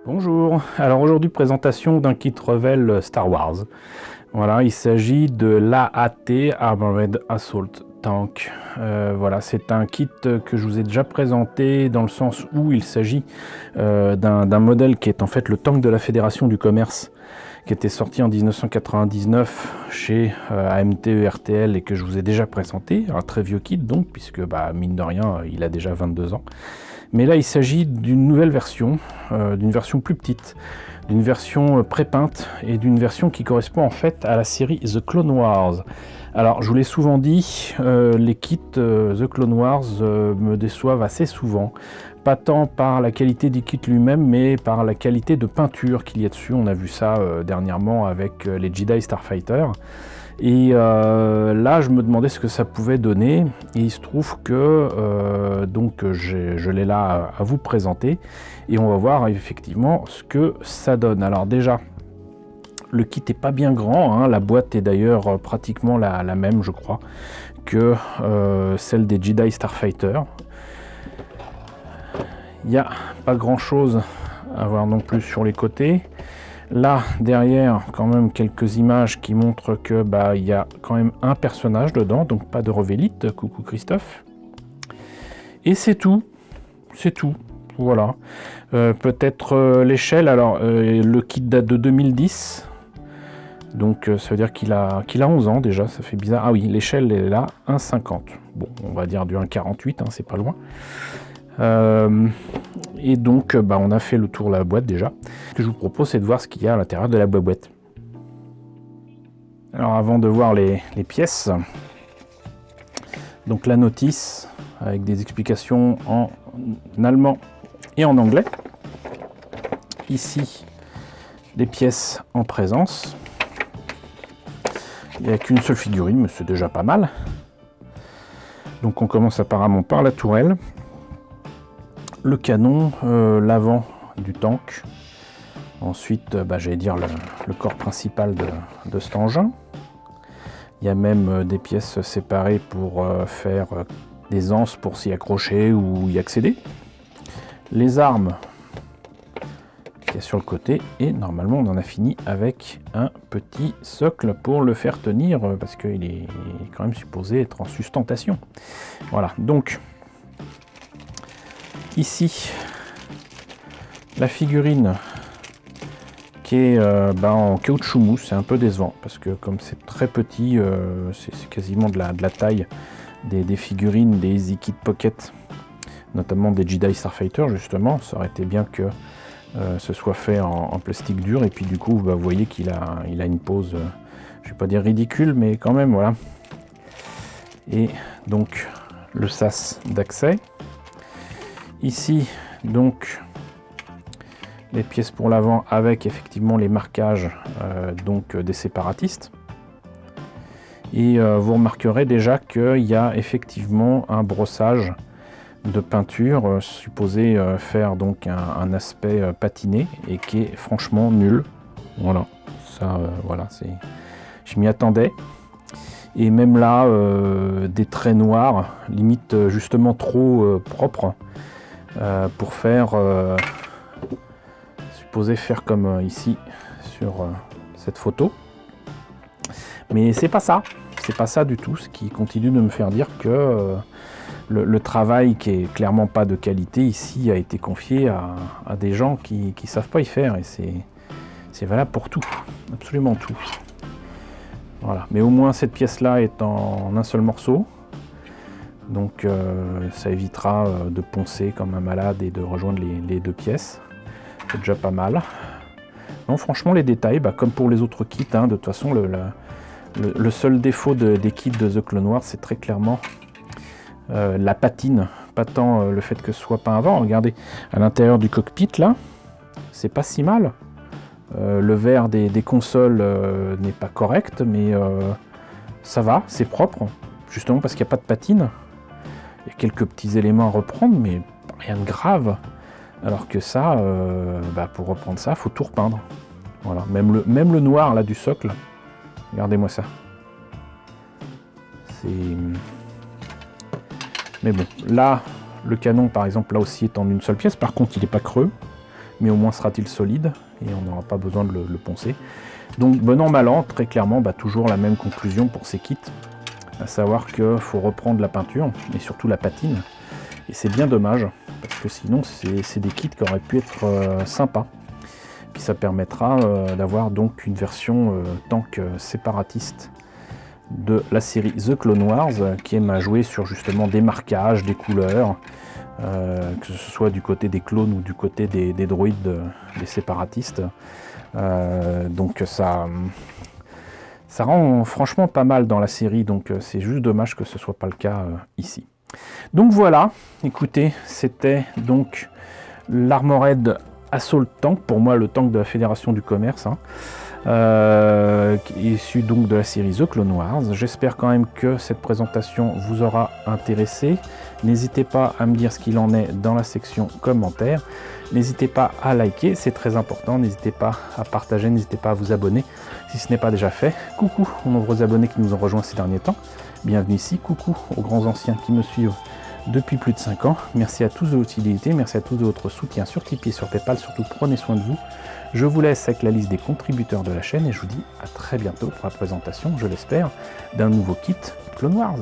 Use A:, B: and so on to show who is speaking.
A: Bonjour, alors aujourd'hui présentation d'un kit Revell Star Wars. Voilà, il s'agit de l'AAT Armored Assault Tank. Voilà, c'est un kit que je vous ai déjà présenté dans le sens où il s'agit d'un modèle qui est en fait le tank de la Fédération du Commerce, qui était sorti en 1999 chez AMT RTL et que je vous ai déjà présenté. Un très vieux kit donc, puisque mine de rien, il a déjà 22 ans. Mais là, il s'agit d'une nouvelle version, d'une version plus petite, d'une version pré-peinte et d'une version qui correspond en fait à la série The Clone Wars. Alors, je vous l'ai souvent dit, les kits The Clone Wars me déçoivent assez souvent. Pas tant par la qualité du kit lui-même, mais par la qualité de peinture qu'il y a dessus. On a vu ça dernièrement avec les Jedi Starfighter. Et là, je me demandais ce que ça pouvait donner. Et il se trouve que je l'ai là à vous présenter. Et on va voir effectivement ce que ça donne. Alors déjà, le kit n'est pas bien grand. Hein. La boîte est d'ailleurs pratiquement la même, je crois, que celle des Jedi Starfighter. Il n'y a pas grand-chose à voir non plus sur les côtés. Là, derrière, quand même quelques images qui montrent que il y a quand même un personnage dedans, donc pas de Revellite, coucou Christophe. Et c'est tout, voilà. Peut-être l'échelle, alors le kit date de 2010, donc ça veut dire qu'il a 11 ans déjà, ça fait bizarre. Ah oui, l'échelle est là, 1,50. Bon, on va dire du 1,48, hein, c'est pas loin. Et donc on a fait le tour de la boîte déjà. Ce que je vous propose, c'est de voir ce qu'il y a à l'intérieur de la boîte. Alors avant de voir les pièces, donc la notice avec des explications en allemand et en anglais. Ici, les pièces en présence. Il n'y a qu'une seule figurine, mais c'est déjà pas mal. Donc on commence apparemment par la tourelle. Le canon, l'avant du tank, ensuite j'allais dire le corps principal de cet engin. Il y a même des pièces séparées pour faire des anses pour s'y accrocher ou y accéder. Les armes qu'il y a sur le côté, et normalement on en a fini avec un petit socle pour le faire tenir parce qu'il est quand même supposé être en sustentation. Voilà, donc ici, la figurine qui est en caoutchouc mousse, c'est un peu décevant parce que comme c'est très petit, c'est quasiment de la taille des figurines des Easy Kit Pocket, notamment des Jedi Starfighter justement. Ça aurait été bien que ce soit fait en plastique dur, et puis du coup vous voyez qu'il a une pose, je vais pas dire ridicule, mais quand même voilà. Et donc le sas d'accès. Ici, donc, les pièces pour l'avant avec effectivement les marquages des séparatistes. Et vous remarquerez déjà qu'il y a effectivement un brossage de peinture supposé faire donc un aspect patiné et qui est franchement nul. Voilà, ça, voilà, je m'y attendais. Et même là, des traits noirs, limite justement trop propres. Pour faire supposé faire comme ici sur cette photo, mais c'est pas ça du tout, ce qui continue de me faire dire que le travail, qui est clairement pas de qualité ici, a été confié à des gens qui savent pas y faire, et c'est valable pour tout, absolument tout. Voilà, mais au moins cette pièce là est en un seul morceau. Donc ça évitera de poncer comme un malade et de rejoindre les deux pièces. C'est déjà pas mal. Non, franchement, les détails, comme pour les autres kits, hein, de toute façon, le seul défaut des kits de The Clone Wars, c'est très clairement la patine. Pas tant le fait que ce soit pas avant. Regardez, à l'intérieur du cockpit, là, c'est pas si mal. Le verre des consoles n'est pas correct, mais ça va, c'est propre. Justement parce qu'il n'y a pas de patine. Il y a quelques petits éléments à reprendre, mais rien de grave. Alors que ça, pour reprendre ça, il faut tout repeindre. Voilà, même le noir là du socle. Regardez-moi ça. Mais bon, là, le canon par exemple, là aussi est en une seule pièce. Par contre, il n'est pas creux. mais au moins sera-t-il solide, et on n'aura pas besoin de le poncer. Donc bon an mal an, très clairement, toujours la même conclusion pour ces kits, à savoir qu'il faut reprendre la peinture, et surtout la patine, et c'est bien dommage, parce que sinon c'est des kits qui auraient pu être sympas. Puis ça permettra d'avoir donc une version tank séparatiste de la série The Clone Wars, qui aime à jouer sur justement des marquages, des couleurs, que ce soit du côté des clones ou du côté des droïdes, des séparatistes. Donc ça rend franchement pas mal dans la série, donc c'est juste dommage que ce soit pas le cas ici. Donc voilà, écoutez, c'était donc l'Armored Assault Tank, pour moi le tank de la Fédération du Commerce, issu donc de la série The Clone Wars. J'espère quand même que cette présentation vous aura intéressé. N'hésitez pas à me dire ce qu'il en est dans la section commentaires. N'hésitez pas à liker, c'est très important. N'hésitez pas à partager, n'hésitez pas à vous abonner si ce n'est pas déjà fait. Coucou aux nombreux abonnés qui nous ont rejoints ces derniers temps. Bienvenue ici, coucou aux grands anciens qui me suivent depuis plus de 5 ans. Merci à tous de votre fidélité, merci à tous de votre soutien sur Tipeee et sur Paypal. Surtout prenez soin de vous. Je vous laisse avec la liste des contributeurs de la chaîne et je vous dis à très bientôt pour la présentation, je l'espère, d'un nouveau kit Clone Wars.